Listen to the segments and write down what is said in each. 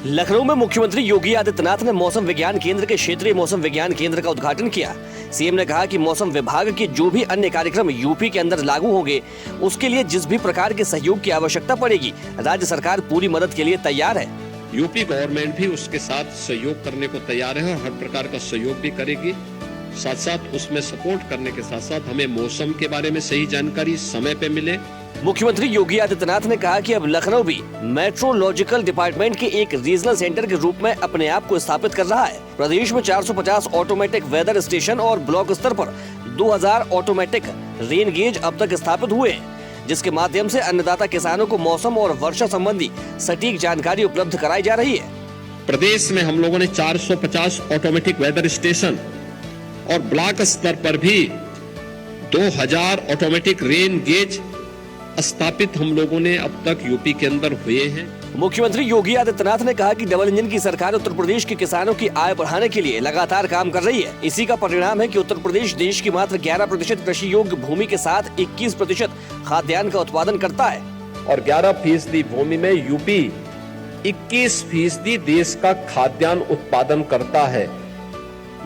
लखनऊ में मुख्यमंत्री योगी आदित्यनाथ ने मौसम विज्ञान केंद्र के क्षेत्रीय मौसम विज्ञान केंद्र का उद्घाटन किया। सीएम ने कहा कि मौसम विभाग के जो भी अन्य कार्यक्रम यूपी के अंदर लागू होंगे, उसके लिए जिस भी प्रकार के सहयोग की आवश्यकता पड़ेगी, राज्य सरकार पूरी मदद के लिए तैयार है। यूपी गवर्नमेंट भी उसके साथ सहयोग करने को तैयार है और हर प्रकार का सहयोग भी करेगी। साथ साथ उसमें सपोर्ट करने के साथ साथ हमें मौसम के बारे में सही जानकारी समय पे मिले। मुख्यमंत्री योगी आदित्यनाथ ने कहा कि अब लखनऊ भी मेट्रोलॉजिकल डिपार्टमेंट के एक रीजनल सेंटर के रूप में अपने आप को स्थापित कर रहा है। प्रदेश में 450 ऑटोमेटिक वेदर स्टेशन और ब्लॉक स्तर पर 2000 ऑटोमेटिक रेन गेज अब तक स्थापित हुए हैं, जिसके माध्यम से अन्नदाता किसानों को मौसम और वर्षा संबंधी सटीक जानकारी उपलब्ध कराई जा रही है। प्रदेश में हम लोगों ने 450 ऑटोमेटिक वेदर स्टेशन और ब्लॉक स्तर पर भी 2000 ऑटोमेटिक रेन गेज स्थापित हम लोगों ने अब तक यूपी के अंदर हुए हैं। मुख्यमंत्री योगी आदित्यनाथ ने कहा कि डबल इंजन की सरकार उत्तर प्रदेश के किसानों की आय बढ़ाने के लिए लगातार काम कर रही है। इसी का परिणाम है कि उत्तर प्रदेश देश की मात्र 11% कृषि योग्य भूमि के साथ 21% खाद्यान्न का उत्पादन करता है और 11% भूमि में यूपी 21% देश का खाद्यान्न उत्पादन करता है।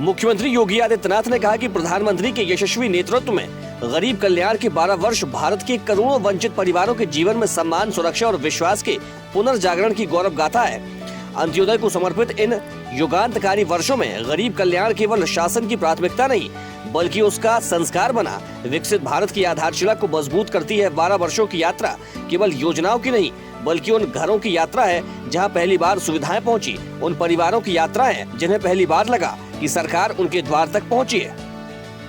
मुख्यमंत्री योगी आदित्यनाथ ने कहा कि प्रधानमंत्री के यशस्वी नेतृत्व में गरीब कल्याण के 12 वर्ष भारत के करोड़ों वंचित परिवारों के जीवन में सम्मान, सुरक्षा और विश्वास के पुनर्जागरण की गौरव गाथा है। अंत्योदय को समर्पित इन युगांतकारी वर्षों में गरीब कल्याण केवल शासन की प्राथमिकता नहीं, बल्कि उसका संस्कार बना विकसित भारत की आधारशिला को मजबूत करती है। 12 वर्षों की यात्रा केवल योजनाओं की नहीं, बल्कि उन घरों की यात्रा है जहां पहली बार सुविधाएं पहुंची, उन परिवारों की यात्रा है जिन्हें पहली बार लगा कि सरकार उनके द्वार तक पहुंची है।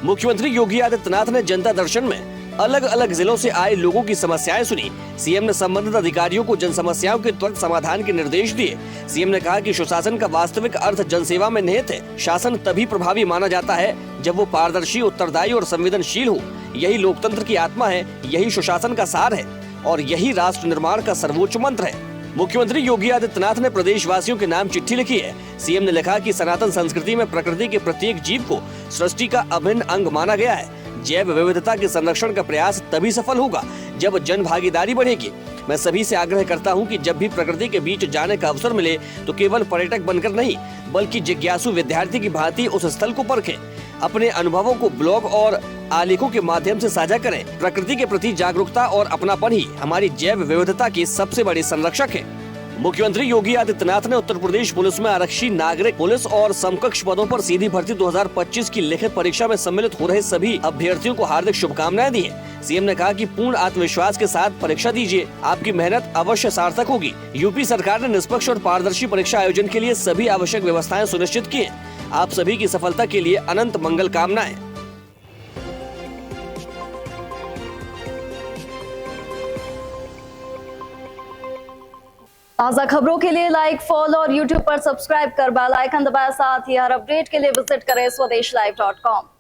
मुख्यमंत्री योगी आदित्यनाथ ने जनता दर्शन में अलग अलग जिलों से आए लोगों की समस्याएं सुनी। सीएम ने संबंधित अधिकारियों को जन समस्याओं के त्वरित समाधान के निर्देश दिए। सीएम ने कहा कि सुशासन का वास्तविक अर्थ जनसेवा में निहित है। शासन तभी प्रभावी माना जाता है जब वो पारदर्शी, उत्तरदायी और संवेदनशील हो। यही लोकतंत्र की आत्मा है, यही सुशासन का सार है और यही राष्ट्र निर्माण का सर्वोच्च मंत्र है। मुख्यमंत्री योगी आदित्यनाथ ने प्रदेशवासियों के नाम चिट्ठी लिखी है। सीएम ने लिखा कि सनातन संस्कृति में प्रकृति के प्रत्येक जीव को सृष्टि का अभिन्न अंग माना गया है। जैव विविधता के संरक्षण का प्रयास तभी सफल होगा जब जन भागीदारी बढ़ेगी। मैं सभी से आग्रह करता हूं कि जब भी प्रकृति के बीच जाने का अवसर मिले तो केवल पर्यटक बनकर नहीं, बल्कि जिज्ञासु विद्यार्थी की भांति उस स्थल को परखें। अपने अनुभवों को ब्लॉग और आलेखों के माध्यम से साझा करें। प्रकृति के प्रति जागरूकता और अपनापन ही हमारी जैव विविधता के सबसे बड़े संरक्षक है। मुख्यमंत्री योगी आदित्यनाथ ने उत्तर प्रदेश पुलिस में आरक्षी, नागरिक पुलिस और समकक्ष पदों पर सीधी भर्ती 2025 की लिखित परीक्षा में सम्मिलित हो रहे सभी अभ्यर्थियों को हार्दिक शुभकामनाएं दी हैं। सीएम ने कहा कि पूर्ण आत्मविश्वास के साथ परीक्षा दीजिए, आपकी मेहनत अवश्य सार्थक होगी। यूपी सरकार ने निष्पक्ष और पारदर्शी परीक्षा आयोजन के लिए सभी आवश्यक व्यवस्थाएं सुनिश्चित की हैं। आप सभी की सफलता के लिए अनंत मंगल कामनाएं। ताज़ा खबरों के लिए लाइक, फॉलो और यूट्यूब पर सब्सक्राइब कर बेल आइकन दबाएं। साथ ही हर अपडेट के लिए विजिट करें swedeshlive.com।